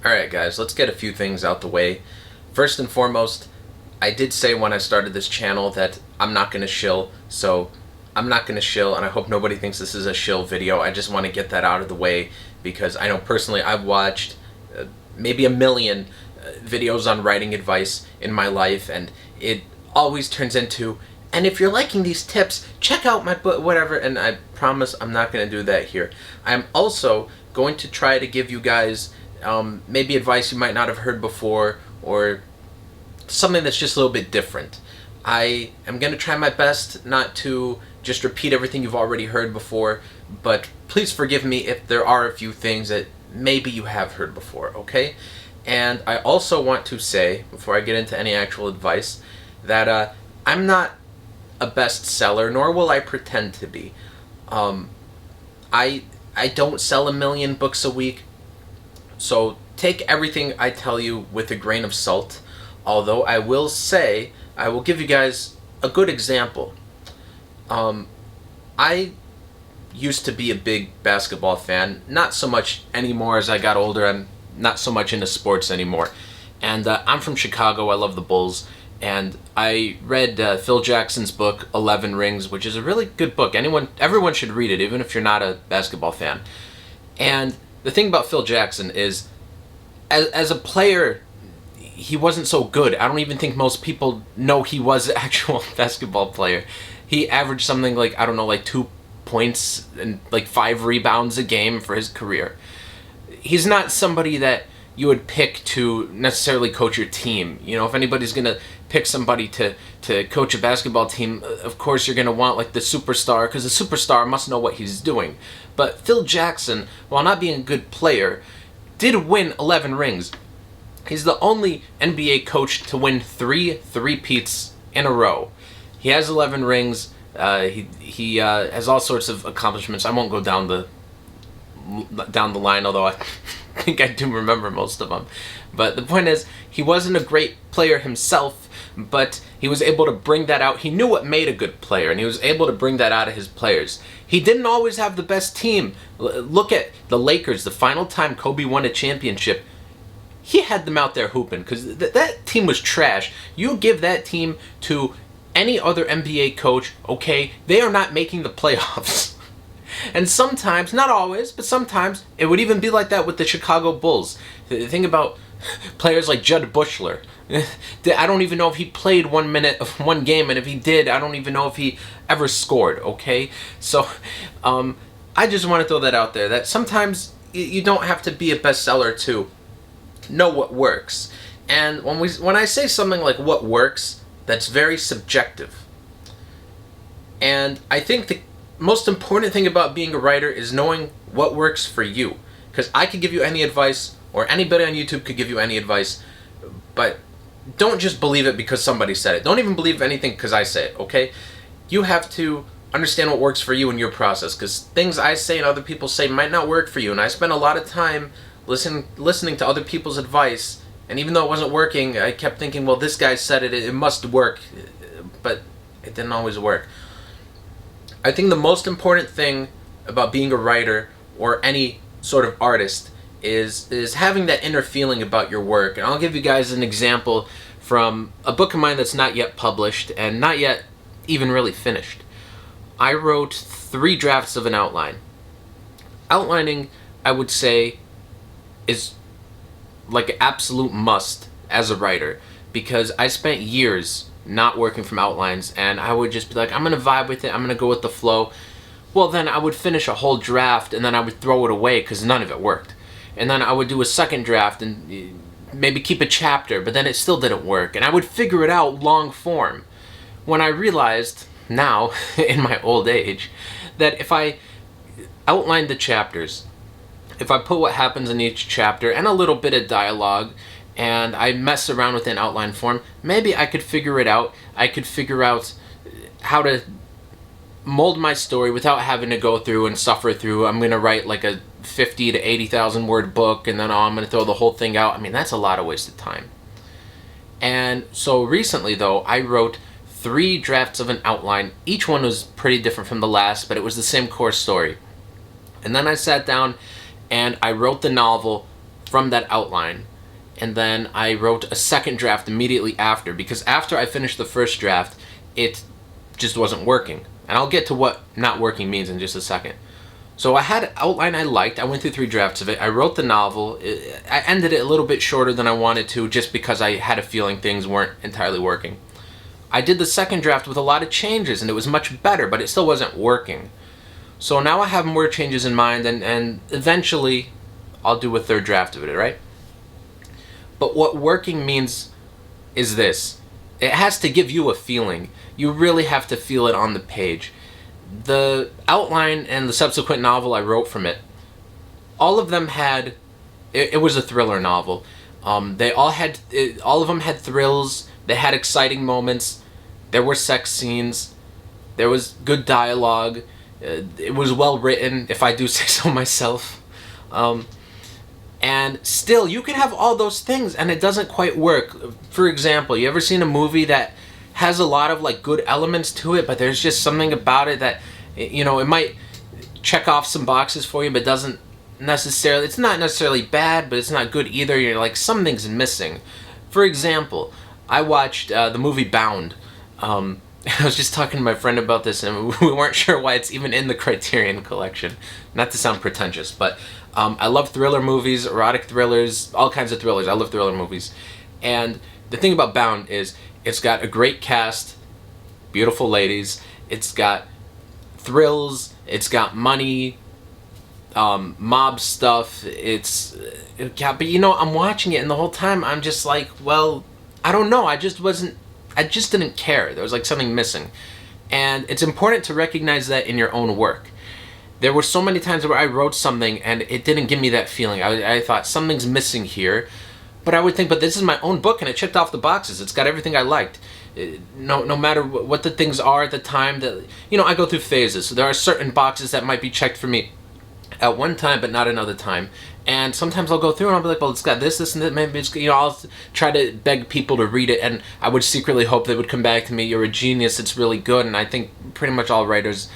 Alright guys, let's get a few things out the way. First and foremost, I did say when I started this channel that I'm not going to shill, so I'm not going to shill, and I hope nobody thinks this is a shill video. I just want to get that out of the way because I know personally I've watched maybe a million videos on writing advice in my life, and it always turns into, and if you're liking these tips, check out my book, whatever, and I promise I'm not going to do that here. I'm also going to try to give you guys maybe advice you might not have heard before, or something that's just a little bit different. I am going to try my best not to just repeat everything you've already heard before, but please forgive me if there are a few things that maybe you have heard before, okay? And I also want to say, before I get into any actual advice, that I'm not a bestseller, nor will I pretend to be. I don't sell 1 million books a week, so take everything I tell you with a grain of salt. Although I will say, I will give you guys a good example. I used to be a big basketball fan, not so much anymore as I got older. I'm not so much into sports anymore. And I'm from Chicago, I love the Bulls, and I read Phil Jackson's book, 11 Rings, which is a really good book. Everyone should read it, even if you're not a basketball fan. And the thing about Phil Jackson is, as a player, he wasn't so good. I don't even think most people know he was an actual basketball player. He averaged something like, I don't know, like 2 points and like 5 rebounds a game for his career. He's not somebody that you would pick to necessarily coach your team. You know, if anybody's going to pick somebody to coach a basketball team, of course you're going to want like the superstar, because the superstar must know what he's doing. But Phil Jackson, while not being a good player, did win 11 rings. He's the only NBA coach to win 3 three-peats in a row. He has 11 rings. He has all sorts of accomplishments. I won't go down the line, although I think I do remember most of them. But the point is, he wasn't a great player himself, but he was able to bring that out. He knew what made a good player, and he was able to bring that out of his players. He didn't always have the best team. Look at the Lakers. The final time Kobe won a championship, he had them out there hooping, because that team was trash. You give that team to any other NBA coach, okay, they are not making the playoffs. And sometimes, not always, but sometimes, it would even be like that with the Chicago Bulls. Think about players like Jud Buechler. I don't even know if he played 1 minute of one game, and if he did, I don't even know if he ever scored, okay? So, I just want to throw that out there, that sometimes you don't have to be a bestseller to know what works. And when I say something like what works, that's very subjective. And I think the most important thing about being a writer is knowing what works for you. Because I could give you any advice, or anybody on YouTube could give you any advice, but don't just believe it because somebody said it. Don't even believe anything because I say it, okay? You have to understand what works for you in your process, because things I say and other people say might not work for you. And I spent a lot of time listening to other people's advice, and even though it wasn't working, I kept thinking, well, this guy said it must work, but it didn't always work. I think the most important thing about being a writer or any sort of artist is having that inner feeling about your work. And I'll give you guys an example from a book of mine that's not yet published and not yet even really finished. I wrote 3 drafts of an outline. Outlining, I would say, is like an absolute must as a writer, because I spent years not working from outlines, and I would just be like, I'm gonna vibe with it, I'm gonna go with the flow. Well, then I would finish a whole draft and then I would throw it away because none of it worked. And then I would do a second draft and maybe keep a chapter, but then it still didn't work, and I would figure it out long form. When I realized now in my old age that if I outlined the chapters, if I put what happens in each chapter and a little bit of dialogue, and I mess around with an outline form, maybe I could figure it out. I could figure out how to mold my story without having to go through and suffer through, I'm going to write like a 50 to 80,000 word book, and then I'm going to throw the whole thing out. I mean, that's a lot of wasted time. And so recently, though, I wrote 3 drafts of an outline. Each one was pretty different from the last, but it was the same core story. And then I sat down and I wrote the novel from that outline, and then I wrote a second draft immediately after, because after I finished the first draft, it just wasn't working. And I'll get to what not working means in just a second. So I had an outline I liked. I went through 3 drafts of it. I wrote the novel. I ended it a little bit shorter than I wanted to, just because I had a feeling things weren't entirely working. I did the second draft with a lot of changes, and it was much better, but it still wasn't working. So now I have more changes in mind, and eventually I'll do a third draft of it, right? But what working means is this. It has to give you a feeling. You really have to feel it on the page. The outline and the subsequent novel I wrote from it, all of them had, it was a thriller novel. They all had, all of them had thrills. They had exciting moments. There were sex scenes. There was good dialogue. It was well written, if I do say so myself. And still, you can have all those things and it doesn't quite work. For example, you ever seen a movie that has a lot of like good elements to it, but there's just something about it that, you know, it might check off some boxes for you, but doesn't necessarily, it's not necessarily bad, but it's not good either. You're like, something's missing. For example, I watched the movie Bound. I was just talking to my friend about this, and we weren't sure why it's even in the Criterion Collection. Not to sound pretentious, but I love thriller movies, erotic thrillers, all kinds of thrillers. I love thriller movies. And the thing about Bound is it's got a great cast, beautiful ladies, it's got thrills, it's got money, mob stuff, but you know, I'm watching it and the whole time I'm just like, well, I don't know, I just didn't care. There was like something missing. And it's important to recognize that in your own work. There were so many times where I wrote something and it didn't give me that feeling. I thought something's missing here, but I would think, but this is my own book and it checked off the boxes. It's got everything I liked. No matter what the things are at the time, that, you know, I go through phases. So there are certain boxes that might be checked for me at one time, but not another time. And sometimes I'll go through and I'll be like, well, it's got this, and that. Maybe it's, you know, I'll try to beg people to read it, and I would secretly hope they would come back to me, you're a genius, it's really good. And I think pretty much all writers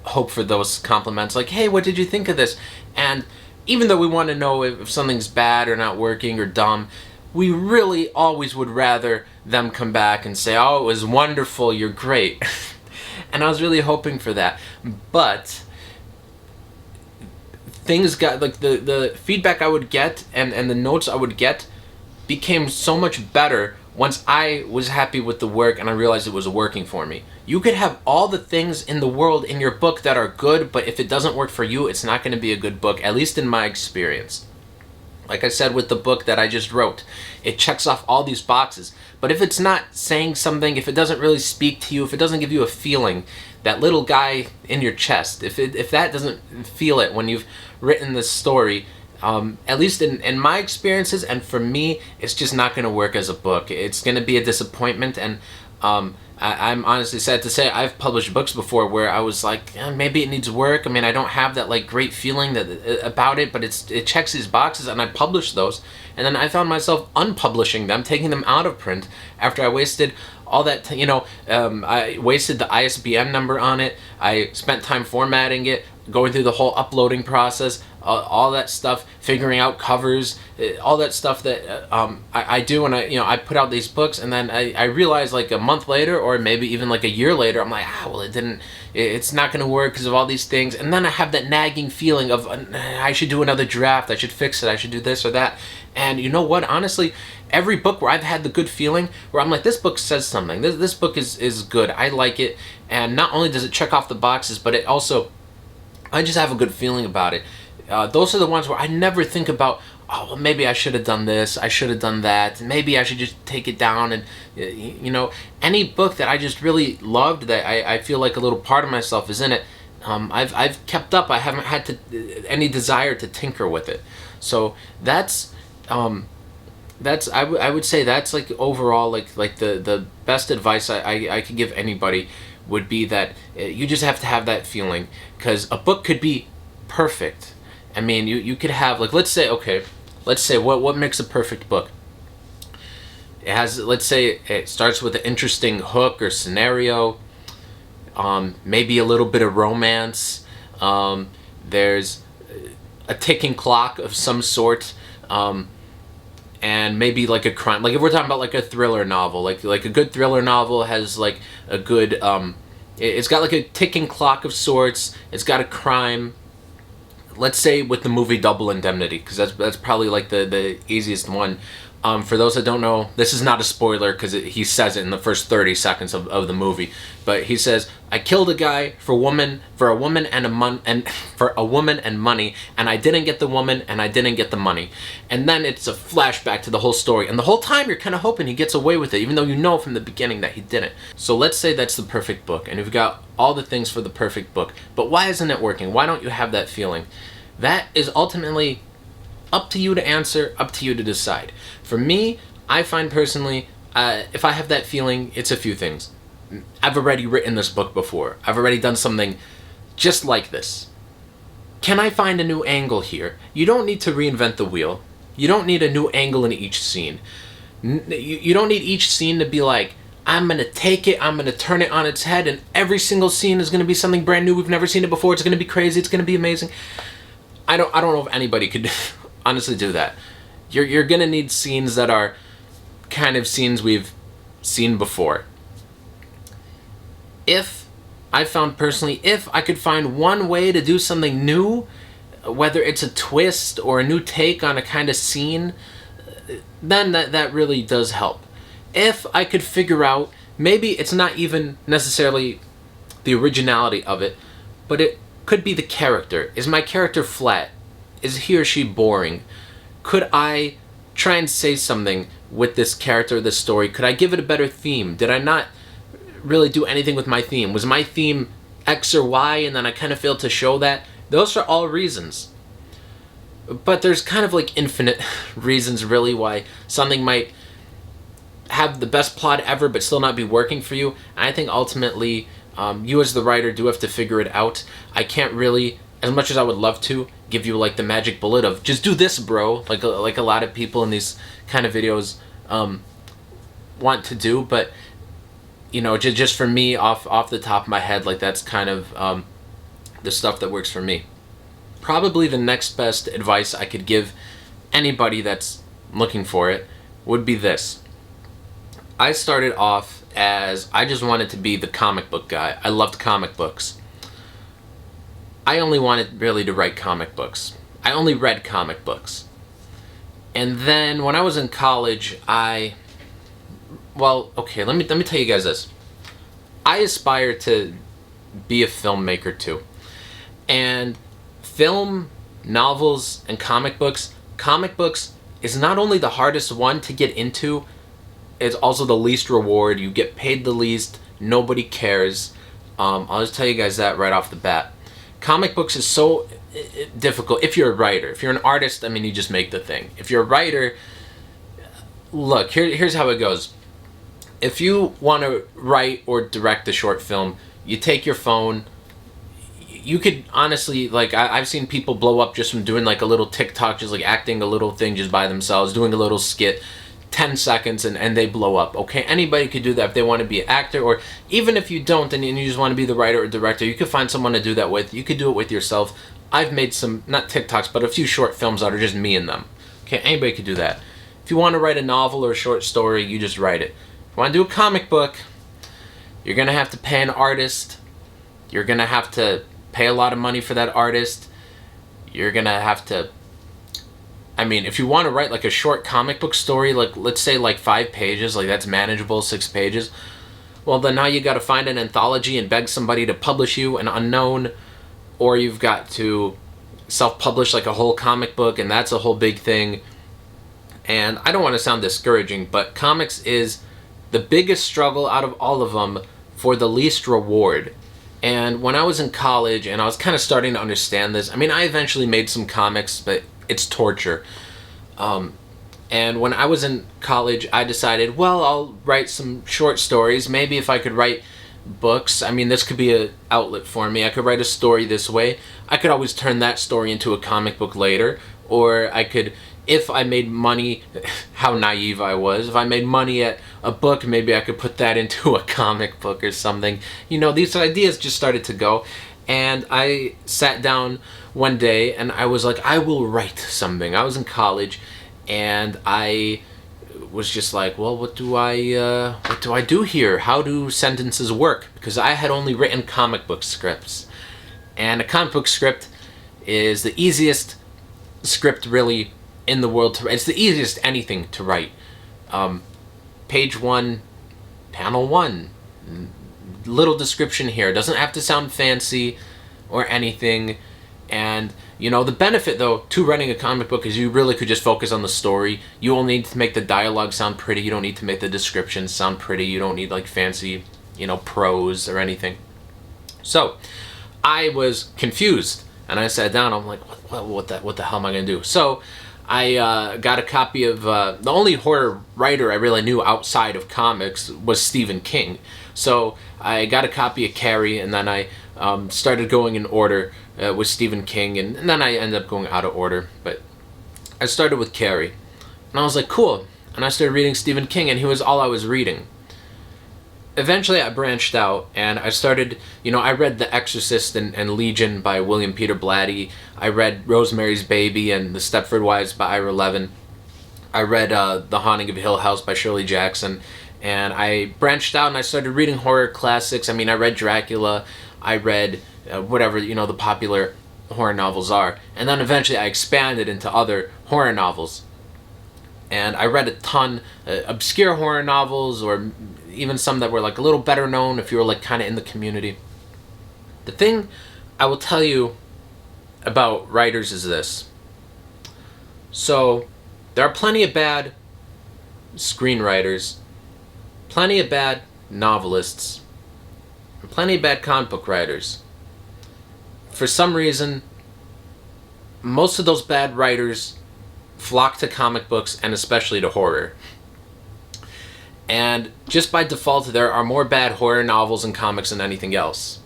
hope for those compliments, like, hey, what did you think of this? And even though we want to know if something's bad or not working or dumb, we really always would rather them come back and say, oh, it was wonderful, you're great. And I was really hoping for that. But things got, like, the feedback I would get and the notes I would get became so much better once I was happy with the work and I realized it was working for me. You could have all the things in the world in your book that are good, but if it doesn't work for you, it's not going to be a good book, at least in my experience. Like I said with the book that I just wrote, it checks off all these boxes. But if it's not saying something, if it doesn't really speak to you, if it doesn't give you a feeling, that little guy in your chest, if that doesn't feel it when you've written this story, at least in my experiences and for me, it's just not going to work as a book. It's going to be a disappointment, and I'm honestly sad to say I've published books before where I was like, maybe it needs work. I mean, I don't have that like great feeling that about it, but it checks these boxes, and I published those, and then I found myself unpublishing them, taking them out of print after I wasted all that, I wasted the ISBN number on it. I spent time formatting it, going through the whole uploading process, all that stuff, figuring out covers, all that stuff that I do, and I put out these books, and then I realized like a month later, or maybe even like a year later, I'm like, well, it's not going to work because of all these things, and then I have that nagging feeling of I should do another draft, I should fix it, I should do this or that. And you know what, honestly, every book where I've had the good feeling, where I'm like, this book says something, this book is good, I like it, and not only does it check off the boxes, but it also, I just have a good feeling about it. Those are the ones where I never think about, oh, well, maybe I should have done this, I should have done that, maybe I should just take it down. And any book that I just really loved, that I feel like a little part of myself is in it, I've kept up. I haven't had any desire to tinker with it. So that's I would say that's like overall like the best advice I could give anybody would be that you just have to have that feeling, because a book could be perfect. I mean, you could have, like, let's say what makes a perfect book? It has, let's say it starts with an interesting hook or scenario, maybe a little bit of romance, there's a ticking clock of some sort, and maybe like a crime. Like if we're talking about like a thriller novel, like a good thriller novel has like a good it's got like a ticking clock of sorts. It's got a crime. Let's say with the movie Double Indemnity, because that's probably like the easiest one. For those that don't know, this is not a spoiler because he says it in the first 30 seconds of the movie. But he says, "I killed a guy for a woman and for a woman and money, and I didn't get the woman and I didn't get the money." And then it's a flashback to the whole story, and the whole time you're kind of hoping he gets away with it, even though you know from the beginning that he didn't. So let's say that's the perfect book, and you've got all the things for the perfect book. But why isn't it working? Why don't you have that feeling? That is ultimately up to you to answer, up to you to decide. For me, I find personally, if I have that feeling, it's a few things. I've already written this book before. I've already done something just like this. Can I find a new angle here? You don't need to reinvent the wheel. You don't need a new angle in each scene. You don't need each scene to be like, I'm going to take it, I'm going to turn it on its head, and every single scene is going to be something brand new. We've never seen it before. It's going to be crazy. It's going to be amazing. I don't know if anybody could honestly do that. You're gonna need scenes that are kind of scenes we've seen before. If I found personally, if I could find one way to do something new, whether it's a twist or a new take on a kind of scene, then that really does help. If I could figure out, maybe it's not even necessarily the originality of it, but it could be the character. Is my character flat? Is he or she boring? Could I try and say something with this character, this story? Could I give it a better theme? Did I not really do anything with my theme? Was my theme X or Y and then I kind of failed to show that? Those are all reasons. But there's kind of like infinite reasons really why something might have the best plot ever but still not be working for you. And I think ultimately you as the writer do have to figure it out. I can't really, as much as I would love to, give you like the magic bullet of just do this, bro, like a lot of people in these kind of videos want to do. But you know, just for me, off the top of my head, like that's kind of the stuff that works for me. Probably the next best advice I could give anybody that's looking for it would be this. I started off as I just wanted to be the comic book guy. I loved comic books. I only wanted really to write comic books. I only read comic books. And then when I was in college, let me tell you guys this. I aspire to be a filmmaker too. And film, novels, and comic books is not only the hardest one to get into, it's also the least reward. You get paid the least. Nobody cares. I'll just tell you guys that right off the bat. Comic books is so difficult. If you're a writer, if you're an artist, I mean, you just make the thing. If you're a writer, look, here's how it goes. If you want to write or direct a short film, you take your phone. You could honestly, like, I've seen people blow up just from doing like a little TikTok, just like acting a little thing just by themselves, doing a little skit. 10 seconds and they blow up. Okay, anybody could do that if they want to be an actor, or even if you don't and you just want to be the writer or director, you could find someone to do that with. You could do it with yourself. I've made some, not TikToks, but a few short films that are just me and them. Okay, anybody could do that. If you want to write a novel or a short story, you just write it. If you want to do a comic book, you're going to have to pay an artist. You're going to have to pay a lot of money for that artist. You're going to have to, I mean, if you want to write like a short comic book story, like let's say like 5 pages, like that's manageable, 6 pages, well then now you got to find an anthology and beg somebody to publish you an unknown, or you've got to self-publish like a whole comic book, and that's a whole big thing. And I don't want to sound discouraging, but comics is the biggest struggle out of all of them for the least reward. And when I was in college and I was kind of starting to understand this, I mean, I eventually made some comics, but it's torture. And when I was in college, I decided, well, I'll write some short stories. Maybe if I could write books, I mean, this could be an outlet for me. I could write a story this way. I could always turn that story into a comic book later. Or I could, if I made money, how naive I was, if I made money at a book, maybe I could put that into a comic book or something. You know, these ideas just started to go. And I sat down one day and I was like, I will write something. I was in college and I was just like, well, what do I do here? How do sentences work? Because I had only written comic book scripts, and a comic book script is the easiest script really in the world to write. It's the easiest anything to write. Page 1, panel 1, little description here. It doesn't have to sound fancy or anything. And the benefit though to writing a comic book is you really could just focus on the story. You only need to make the dialogue sound pretty. You don't need to make the descriptions sound pretty. You don't need like fancy, prose or anything. So I was confused, and I sat down. I'm like, what the hell am I gonna do? So I got a copy of the only horror writer I really knew outside of comics was Stephen King. So I got a copy of Carrie, and then I started going in order with Stephen King, and then I ended up going out of order. But I started with Carrie, and I was like, cool. And I started reading Stephen King, and he was all I was reading. Eventually I branched out, and I started, I read The Exorcist and Legion by William Peter Blatty. I read Rosemary's Baby and The Stepford Wives by Ira Levin. I read The Haunting of Hill House by Shirley Jackson. And I branched out and I started reading horror classics. I mean, I read Dracula. I read whatever, the popular horror novels are. And then eventually I expanded into other horror novels. And I read a ton obscure horror novels, or even some that were like a little better known if you were like kind of in the community. The thing I will tell you about writers is this. So there are plenty of bad screenwriters, plenty of bad novelists, and plenty of bad comic book writers. For some reason, most of those bad writers flock to comic books, and especially to horror. And just by default, there are more bad horror novels and comics than anything else.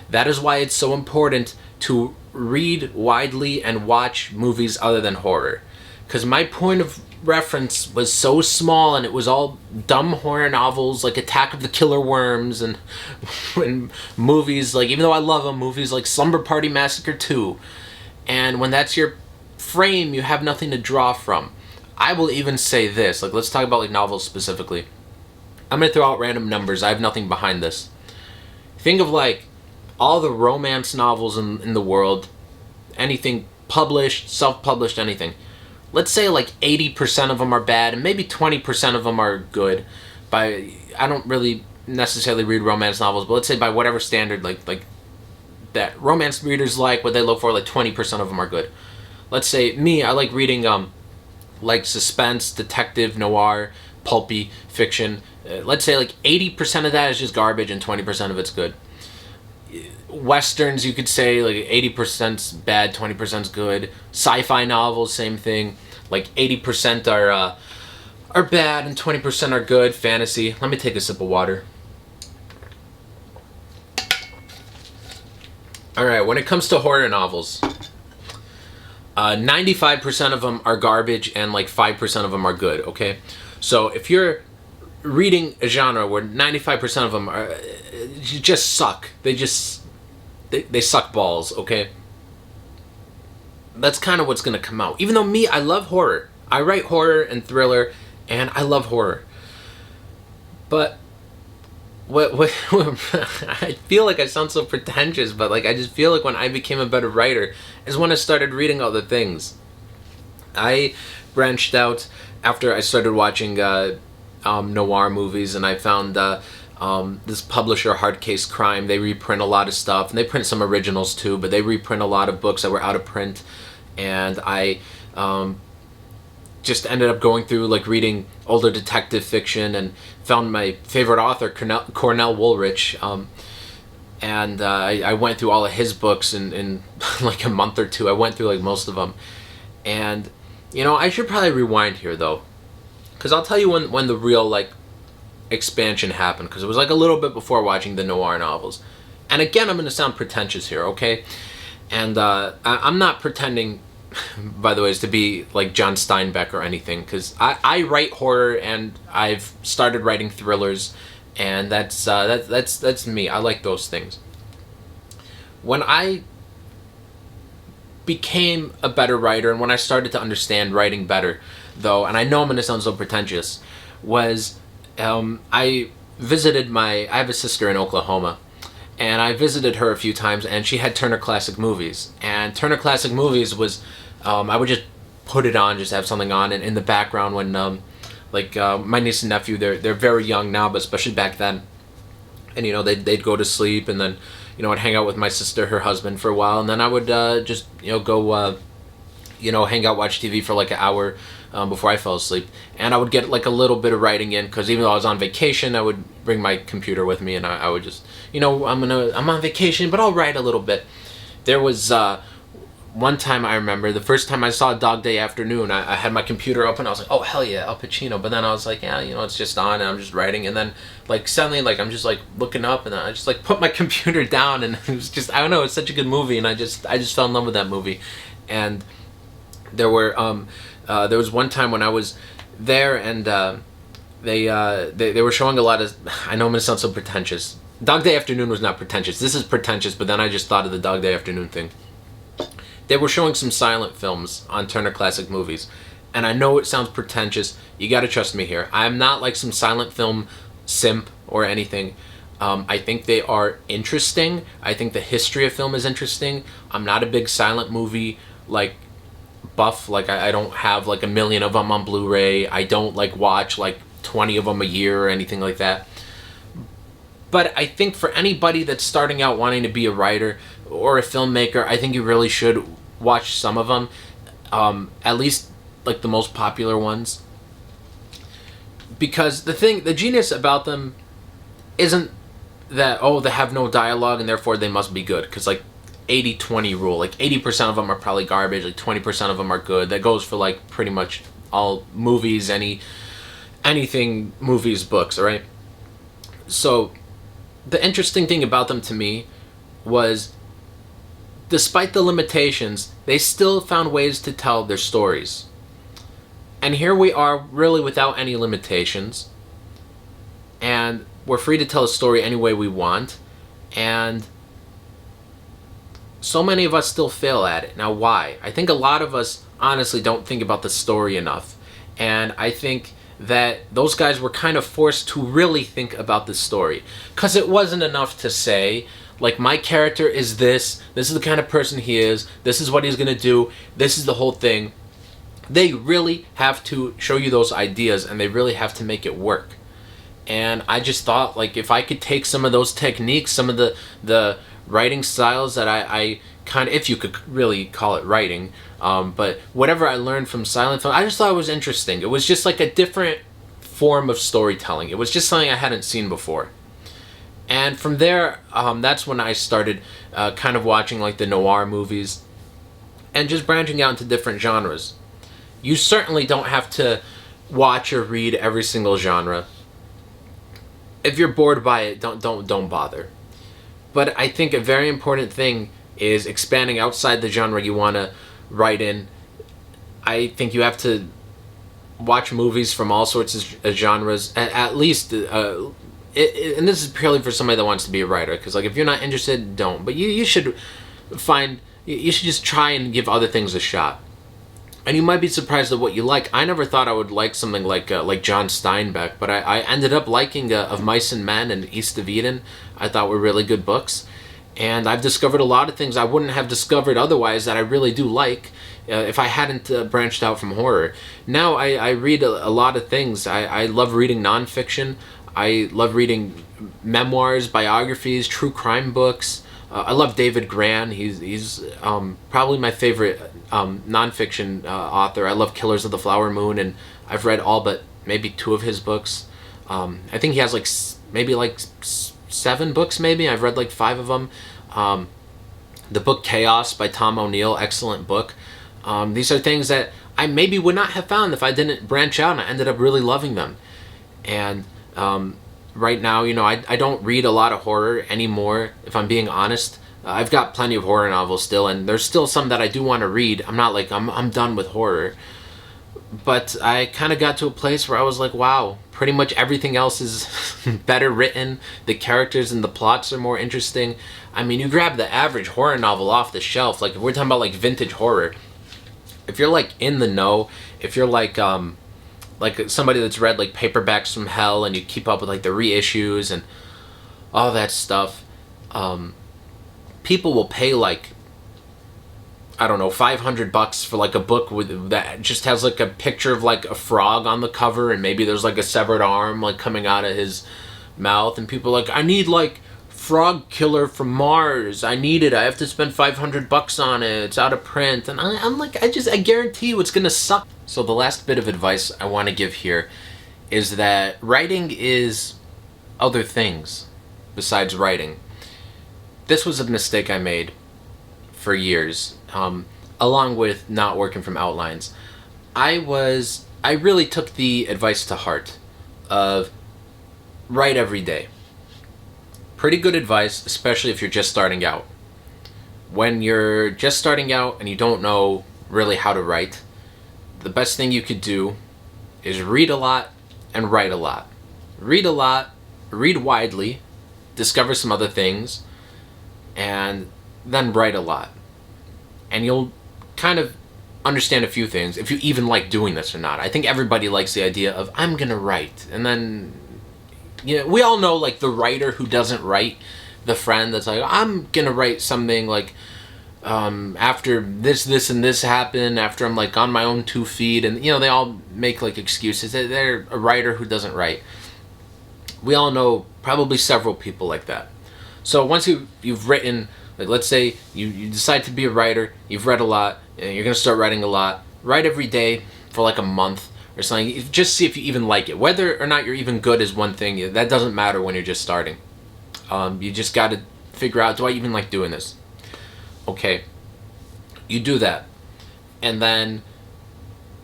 That is why it's so important to read widely and watch movies other than horror. Because my point of reference was so small, and it was all dumb horror novels like Attack of the Killer Worms, and movies like, even though I love them, movies like Slumber Party Massacre 2. And when that's your frame, you have nothing to draw from. I will even say this, like, let's talk about like novels specifically. I'm going to throw out random numbers. I have nothing behind this. Think of like all the romance novels in the world, anything published, self-published, anything. Let's say like 80% of them are bad, and maybe 20% of them are good. I don't really necessarily read romance novels, but let's say by whatever standard, like that romance readers like, what they look for, like 20% of them are good. Let's say me, I like reading like suspense, detective, noir, pulpy fiction. Let's say like 80% of that is just garbage and 20% of it's good. Westerns, you could say like 80%'s bad, 20%'s good. Sci-fi novels, same thing. Like 80% are bad and 20% are good. Fantasy. Let me take a sip of water. Alright, when it comes to horror novels, 95% of them are garbage and like 5% of them are good, okay? So if you're reading a genre where 95% of them are just suck, they suck balls, okay? That's kind of what's going to come out. Even though me, I love horror. I write horror and thriller, and I love horror. But what I feel like I sound so pretentious, but like I just feel like when I became a better writer is when I started reading other things. I branched out after I started watching noir movies, and I found this publisher, Hard Case Crime. They reprint a lot of stuff, and they print some originals too, but they reprint a lot of books that were out of print. And I just ended up going through like reading older detective fiction, and found my favorite author, Cornell Woolrich, and I went through all of his books in like a month or two. I went through like most of them. And I should probably rewind here though, because I'll tell you when the real like expansion happened, because it was like a little bit before watching the noir novels. And again, I'm going to sound pretentious here, okay? And I'm not pretending, by the way, to be like John Steinbeck or anything, because I write horror, and I've started writing thrillers, and that's me. I like those things. When I became a better writer, and when I started to understand writing better, though, and I know I'm going to sound so pretentious, was I have a sister in Oklahoma, and I visited her a few times, and she had Turner Classic Movies. And Turner Classic Movies was, I would just put it on, just have something on, and in the background when, my niece and nephew, they're very young now, but especially back then, and they'd go to sleep, and then I'd hang out with my sister, her husband, for a while, and then I would just go hang out, watch TV for like an hour before I fell asleep, and I would get like a little bit of writing in, because even though I was on vacation, I would bring my computer with me, and I would just I'm on vacation, but I'll write a little bit. There was one time I remember, the first time I saw Dog Day Afternoon, I had my computer open. I was like, oh hell yeah, Al Pacino. But then I was like, yeah, it's just on, and I'm just writing. And then like suddenly, like I'm just like looking up, and I just like put my computer down, and it was just, I don't know, it's such a good movie, and I just fell in love with that movie. And there was one time when I was there, and they were showing a lot of, I know I'm gonna sound so pretentious. Dog Day Afternoon was not pretentious. This is pretentious, but then I just thought of the Dog Day Afternoon thing. They were showing some silent films on Turner Classic Movies, and I know it sounds pretentious. You gotta trust me here. I'm not like some silent film simp or anything. I think they are interesting. I think the history of film is interesting. I'm not a big silent movie like buff. Like I don't have like a million of them on Blu-ray. I don't like watch like 20 of them a year or anything like that. But I think for anybody that's starting out wanting to be a writer or a filmmaker, I think you really should watch some of them, at least like the most popular ones. Because the genius about them isn't that, they have no dialogue and therefore they must be good. Because like 80-20 rule, like 80% of them are probably garbage, like 20% of them are good. That goes for like pretty much all movies, anything movies, books, alright? So the interesting thing about them to me was, despite the limitations, they still found ways to tell their stories. And here we are, really without any limitations, and we're free to tell a story any way we want, and so many of us still fail at it. Now why? I think a lot of us honestly don't think about the story enough, and I think that those guys were kind of forced to really think about the story, because it wasn't enough to say, like, my character is this is the kind of person he is, this is what he's gonna do, this is the whole thing. They really have to show you those ideas, and they really have to make it work. And I just thought, like, if I could take some of those techniques, some of the writing styles that I kind of, if you could really call it writing, but whatever I learned from silent film, I just thought it was interesting. It was just like a different form of storytelling. It was just something I hadn't seen before. And from there, that's when I started kind of watching like the noir movies and just branching out into different genres. You certainly don't have to watch or read every single genre. If you're bored by it, don't bother. But I think a very important thing is expanding outside the genre you want to write in. I think you have to watch movies from all sorts of genres, at least, and this is purely for somebody that wants to be a writer, because like if you're not interested, don't. But you should just try and give other things a shot. And you might be surprised at what you like. I never thought I would like something like John Steinbeck, but I ended up liking Of Mice and Men and East of Eden. I thought were really good books. And I've discovered a lot of things I wouldn't have discovered otherwise that I really do like if I hadn't branched out from horror. Now I read a lot of things. I love reading nonfiction. I love reading memoirs, biographies, true crime books. I love David Grann. He's probably my favorite nonfiction author. I love Killers of the Flower Moon, and I've read all but maybe 2 of his books. I think he has maybe 7 books maybe. I've read like 5 of them. The book Chaos by Tom O'Neill, excellent book. These are things that I maybe would not have found if I didn't branch out, and I ended up really loving them. And right now, I don't read a lot of horror anymore, if I'm being honest. I've got plenty of horror novels still, and there's still some that I do want to read. I'm not like, I'm done with horror. But I kind of got to a place where I was like, wow, pretty much everything else is better written. The characters and the plots are more interesting. I mean, you grab the average horror novel off the shelf, like if we're talking about like vintage horror, if you're like in the know, if you're like somebody that's read like Paperbacks from Hell and you keep up with like the reissues and all that stuff, people will pay like, I don't know, $500 for like a book with that just has like a picture of like a frog on the cover, and maybe there's like a severed arm like coming out of his mouth, and people are like, I need like Frog Killer from Mars. I need it. I have to spend $500 on it. It's out of print. And I'm like, I guarantee you it's gonna suck. So the last bit of advice I want to give here is that writing is other things besides writing. This was a mistake I made for years, along with not working from outlines. I really took the advice to heart of write every day. Pretty good advice, especially if you're just starting out. When you're just starting out and you don't know really how to write, the best thing you could do is read a lot and write a lot. Read a lot, read widely, discover some other things, and then write a lot. And you'll kind of understand a few things, if you even like doing this or not. I think everybody likes the idea of, I'm gonna write, and then, you know, we all know like the writer who doesn't write, the friend that's like, I'm gonna write something like after this and this happened, after I'm like on my own 2 feet, and you know, they all make like excuses. They're a writer who doesn't write. We all know probably several people like that. So once you've written, like let's say you decide to be a writer, you've read a lot, and you're gonna start writing a lot, write every day for like a month or something. Just see if you even like it. Whether or not you're even good is one thing. That doesn't matter when you're just starting. You just got to figure out, do I even like doing this? Okay, you do that, and then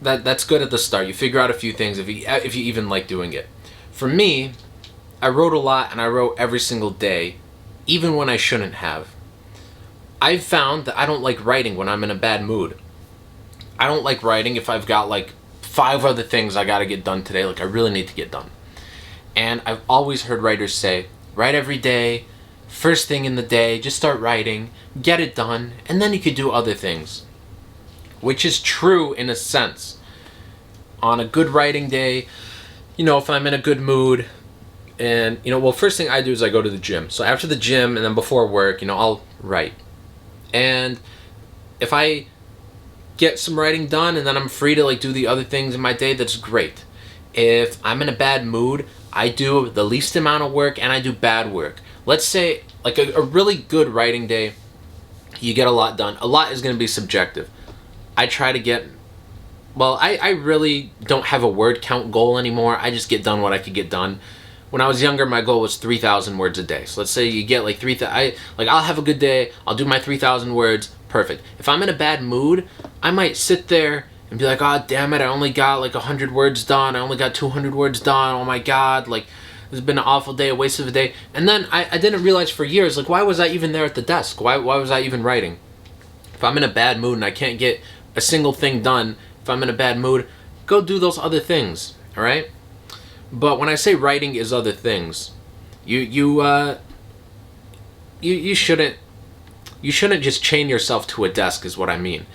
that's good at the start. You figure out a few things if you even like doing it. For me, I wrote a lot, and I wrote every single day, even when I shouldn't have. I've found that I don't like writing when I'm in a bad mood. I don't like writing if I've got like 5 other things I gotta get done today, like I really need to get done. And I've always heard writers say, write every day, first thing in the day, just start writing, get it done, and then you could do other things. Which is true in a sense. On a good writing day, you know, if I'm in a good mood, and, you know, well, first thing I do is I go to the gym. So after the gym and then before work, you know, I'll write. And if I get some writing done and then I'm free to like do the other things in my day, that's great. If I'm in a bad mood, I do the least amount of work and I do bad work. Let's say like a really good writing day, you get a lot done. A lot is going to be subjective. I try to get, well, I really don't have a word count goal anymore. I just get done what I could get done. When I was younger, my goal was 3,000 words a day. So let's say you get like 3,000, I'll have a good day, I'll do my 3,000 words, perfect. If I'm in a bad mood, I might sit there and be like, oh, damn it, I only got like 100 words done, I only got 200 words done, oh my god, like, this has been an awful day, a waste of a day. And then I didn't realize for years, like, why was I even there at the desk? Why was I even writing? If I'm in a bad mood and I can't get a single thing done, if I'm in a bad mood, go do those other things, alright? But when I say writing is other things, you shouldn't just chain yourself to a desk is what I mean.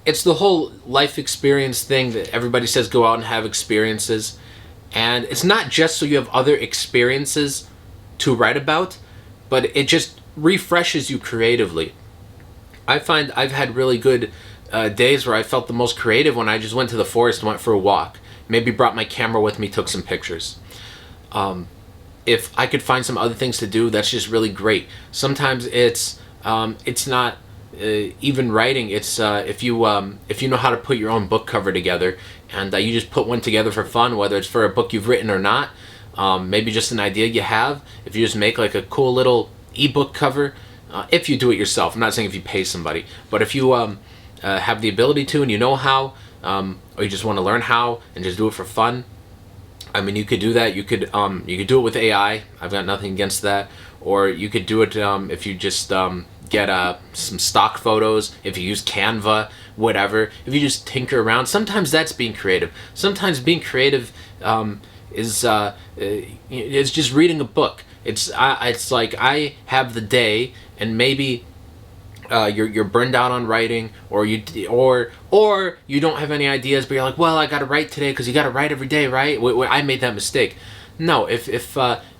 It's the whole life experience thing that everybody says, go out and have experiences. And it's not just so you have other experiences to write about, but it just refreshes you creatively. I find I've had really good days where I felt the most creative when I just went to the forest and went for a walk. Maybe brought my camera with me, took some pictures. If I could find some other things to do, that's just really great. Sometimes it's not even writing. It's if you know how to put your own book cover together, and you just put one together for fun, whether it's for a book you've written or not. Maybe just an idea you have. If you just make like a cool little ebook cover, if you do it yourself. I'm not saying if you pay somebody, but if you have the ability to and you know how. Or you just want to learn how and just do it for fun. I mean, you could do that. You could do it with AI. I've got nothing against that. Or you could do it if you just get some stock photos. If you use Canva, whatever. If you just tinker around, sometimes that's being creative. Sometimes being creative is just reading a book. It's like I have the day, and maybe you're burned out on writing, or you don't have any ideas, but you're like, well, I got to write today because you got to write every day, right? I made that mistake. No, if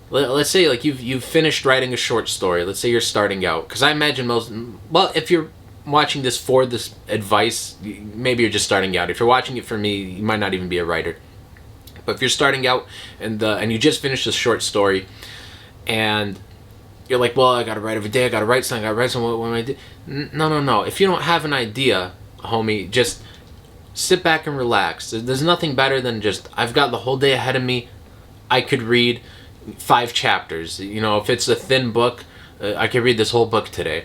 let's say like you've finished writing a short story. Let's say you're starting out, because I imagine if you're watching this for this advice, maybe you're just starting out. If you're watching it for me, you might not even be a writer. But if you're starting out and you just finished a short story, and you're like, well, I gotta write every day, I gotta write something, what am I do? No. If you don't have an idea, homie, just sit back and relax. There's nothing better than just, I've got the whole day ahead of me, I could read 5 chapters. If it's a thin book, I could read this whole book today.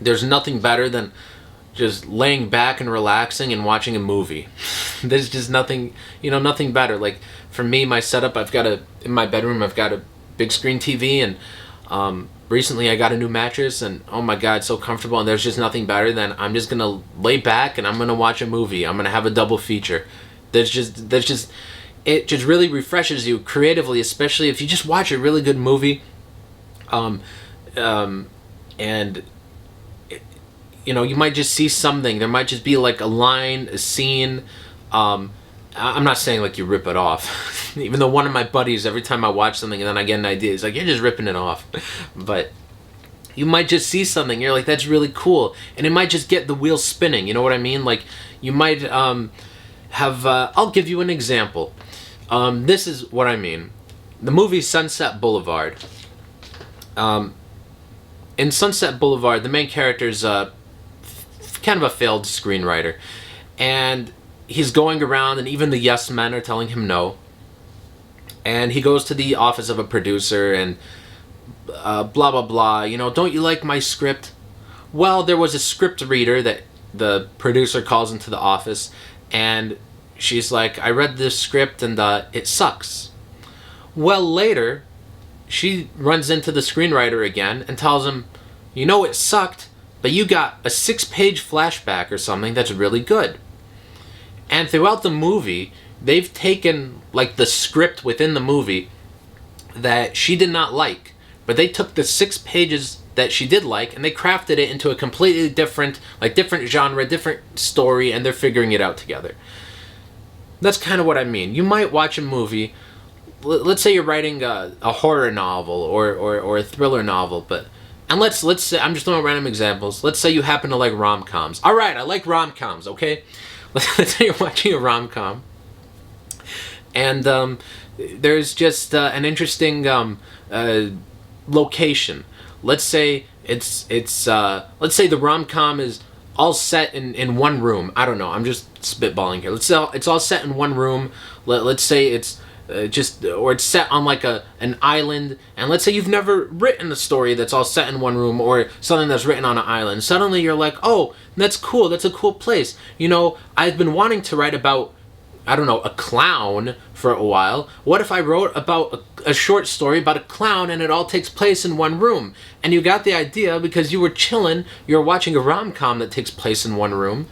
There's nothing better than just laying back and relaxing and watching a movie. There's just nothing better. Like, for me, my setup, in my bedroom, I've got a big screen TV, and recently I got a new mattress, and oh my god, so comfortable, and there's just nothing better than I'm just gonna lay back and I'm gonna watch a movie. I'm gonna have a double feature. It just really refreshes you creatively, especially if you just watch a really good movie. And you might just see something. There might just be like a line, a scene. I'm not saying like you rip it off, even though one of my buddies, every time I watch something and then I get an idea, he's like, you're just ripping it off. But you might just see something, you're like, that's really cool, and it might just get the wheel spinning. You know what I mean? Like, you might have. I'll give you an example. This is what I mean. The movie Sunset Boulevard. In Sunset Boulevard, the main character's kind of a failed screenwriter, and he's going around, and even the yes men are telling him no. And he goes to the office of a producer, and blah blah blah. Don't you like my script? Well, there was a script reader that the producer calls into the office, and she's like, I read this script and it sucks. Well, later, she runs into the screenwriter again and tells him, it sucked, but you got a 6-page flashback or something that's really good. And throughout the movie, they've taken like the script within the movie that she did not like, but they took the 6 pages that she did like and they crafted it into a completely different genre, different story, and they're figuring it out together. That's kind of what I mean. You might watch a movie, let's say you're writing a horror novel or a thriller novel, and let's say, I'm just throwing random examples. Let's say you happen to like rom-coms. All right, I like rom-coms, okay? Let's say you're watching a rom-com, and there's just an interesting location. Let's say let's say the rom-com is all set in one room. I don't know. I'm just spitballing here. It's all set in one room. Let's say it's it's set on like an island, and let's say you've never written a story that's all set in one room or something that's written on an island. Suddenly you're like, oh, that's cool, that's a cool place. I've been wanting to write about, I don't know, a clown for a while. What if I wrote about a short story about a clown and it all takes place in one room? And you got the idea because you were chilling, you're watching a rom-com that takes place in one room,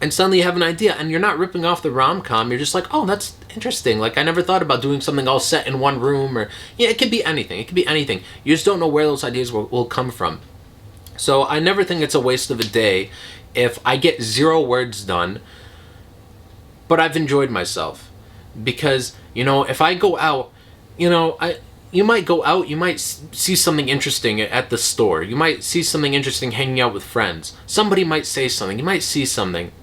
and suddenly you have an idea, and you're not ripping off the rom-com, you're just like, oh, that's interesting. Like, I never thought about doing something all set in one room, or, it could be anything. You just don't know where those ideas will come from. So I never think it's a waste of a day if I get 0 words done, but I've enjoyed myself. Because, if I go out, you might go out, you might see something interesting at the store. You might see something interesting hanging out with friends. Somebody might say something. You might see something.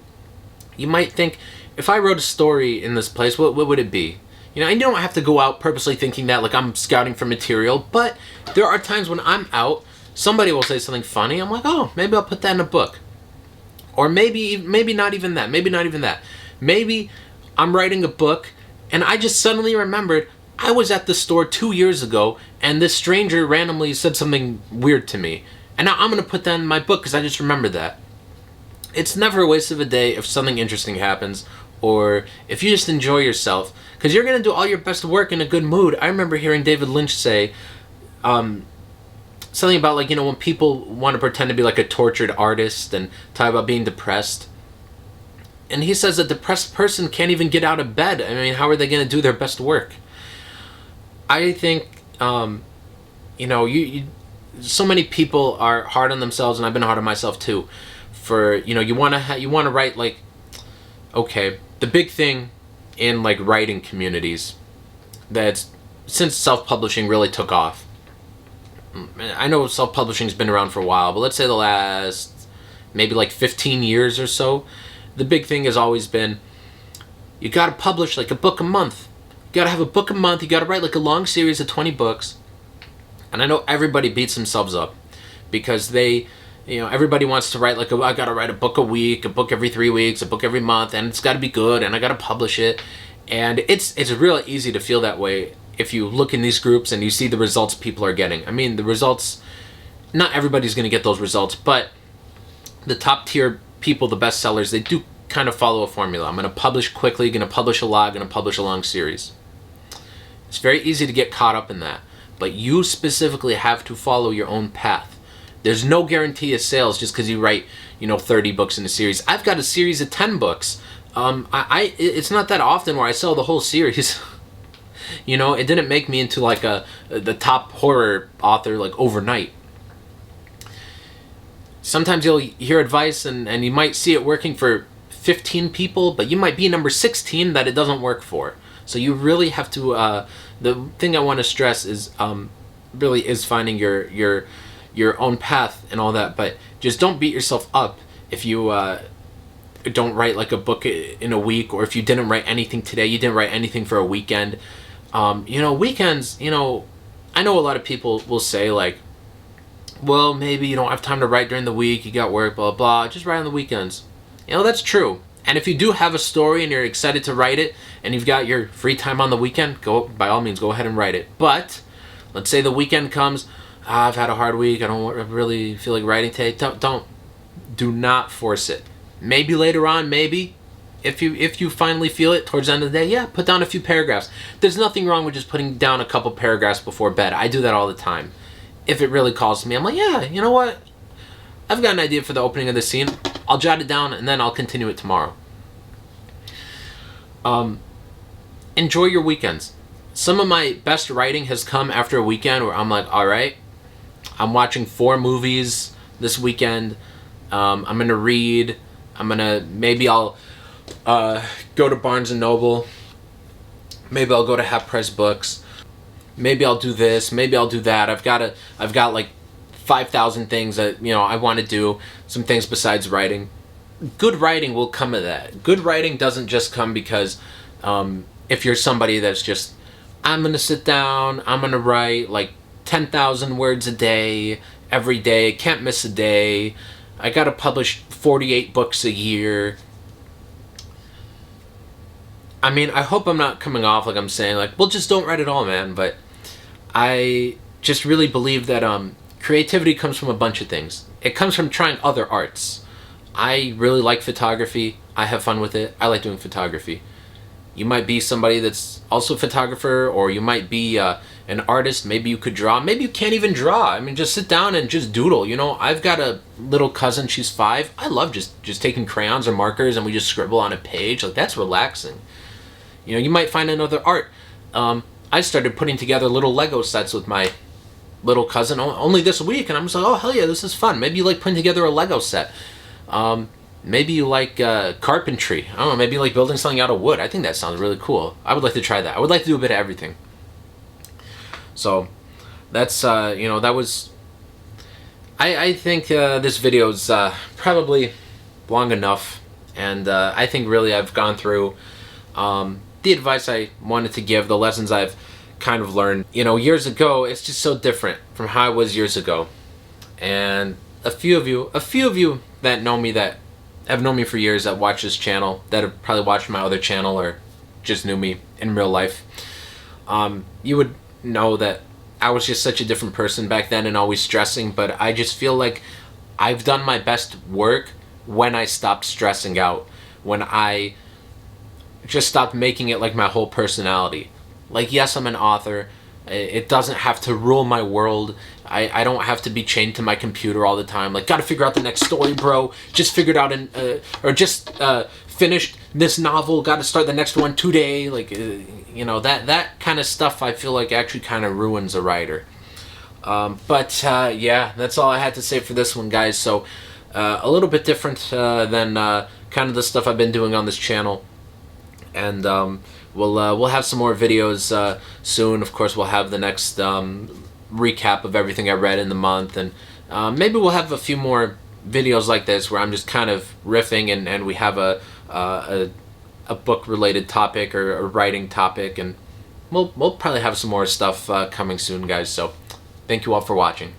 You might think, if I wrote a story in this place, what would it be? And you don't have to go out purposely thinking that, like I'm scouting for material, but there are times when I'm out, somebody will say something funny, I'm like, oh, maybe I'll put that in a book. Or maybe not even that. Maybe I'm writing a book, and I just suddenly remembered, I was at the store 2 years ago, and this stranger randomly said something weird to me. And now I'm going to put that in my book because I just remembered that. It's never a waste of a day if something interesting happens, or if you just enjoy yourself, because you're going to do all your best work in a good mood. I remember hearing David Lynch say something about, like, when people want to pretend to be like a tortured artist and talk about being depressed. And he says a depressed person can't even get out of bed. I mean, how are they going to do their best work? I think, so many people are hard on themselves, and I've been hard on myself too. For you want to write like, okay, the big thing in like writing communities that's since self-publishing really took off. I know self-publishing's been around for a while, but let's say the last maybe like 15 years or so, the big thing has always been you got to publish like a book a month. You got to have a book a month. You got to write like a long series of 20 books. And I know everybody beats themselves up because everybody wants to write like I got to write a book a week, a book every 3 weeks, a book every month, and it's got to be good, and I got to publish it. And it's real easy to feel that way if you look in these groups and you see the results people are getting. I mean, the results, not everybody's going to get those results, but the top tier people, the best sellers, they do kind of follow a formula. I'm going to publish quickly, going to publish a lot, going to publish a long series. It's very easy to get caught up in that, but you specifically have to follow your own path. There's no guarantee of sales just because you write, 30 books in a series. I've got a series of 10 books. It's not that often where I sell the whole series. It didn't make me into like the top horror author like overnight. Sometimes you'll hear advice and you might see it working for 15 people, but you might be number 16 that it doesn't work for. So you really have to, the thing I want to stress is really is finding your own path and all that, but just don't beat yourself up if you don't write like a book in a week, or if you didn't write anything today, you didn't write anything for a weekend. Weekends, I know a lot of people will say like, well, maybe you don't have time to write during the week, you got work, blah, blah, just write on the weekends. That's true. And if you do have a story and you're excited to write it, and you've got your free time on the weekend, by all means, go ahead and write it. But let's say the weekend comes, I've had a hard week, I don't really feel like writing today. Do not force it. Maybe later on, maybe, if you finally feel it towards the end of the day, yeah, put down a few paragraphs. There's nothing wrong with just putting down a couple paragraphs before bed. I do that all the time. If it really calls to me, I'm like, yeah, you know what? I've got an idea for the opening of this scene. I'll jot it down and then I'll continue it tomorrow. Enjoy your weekends. Some of my best writing has come after a weekend where I'm like, all right, I'm watching 4 movies this weekend. I'm going to read. Maybe I'll go to Barnes & Noble. Maybe I'll go to Half Price Books. Maybe I'll do this. Maybe I'll do that. I've got like 5,000 things that, I want to do. Some things besides writing. Good writing will come of that. Good writing doesn't just come because if you're somebody that's just, I'm going to sit down, I'm going to write like 10,000 words a day, every day, can't miss a day. I got to publish 48 books a year. I mean, I hope I'm not coming off like I'm saying like, well, just don't write at all, man. But I just really believe that creativity comes from a bunch of things. It comes from trying other arts. I really like photography. I have fun with it. I like doing photography. You might be somebody that's also a photographer, or you might be an artist. Maybe you could draw. Maybe you can't even draw. I mean, just sit down and just doodle. I've got a little cousin. She's 5. I love just taking crayons or markers and we just scribble on a page. Like, that's relaxing. You might find another art. I started putting together little Lego sets with my little cousin only this week, and I'm just like, oh, hell yeah, this is fun. Maybe you like putting together a Lego set. Maybe you like carpentry. I don't know, maybe you like building something out of wood. I think that sounds really cool. I would like to try that. I would like to do a bit of everything. So that's, that was... I think this video's probably long enough, and I think really I've gone through the advice I wanted to give, the lessons I've kind of learned. Years ago, it's just so different from how I was years ago. And a few of you that know me, that have known me for years, that watch this channel, that have probably watched my other channel or just knew me in real life, you would know that I was just such a different person back then and always stressing, but I just feel like I've done my best work when I stopped stressing out, when I just stopped making it like my whole personality. Like, yes, I'm an author. It doesn't have to rule my world. I don't have to be chained to my computer all the time. Like, gotta figure out the next story, bro. Just figured out finished this novel. Gotta start the next one today. Like, that kind of stuff I feel like actually kind of ruins a writer. But yeah, that's all I had to say for this one, guys. So a little bit different than kind of the stuff I've been doing on this channel, and we'll have some more videos soon. Of course, we'll have the next recap of everything I read in the month, and maybe we'll have a few more videos like this where I'm just kind of riffing, and we have a book related topic or a writing topic, and we'll probably have some more stuff coming soon, guys. So thank you all for watching.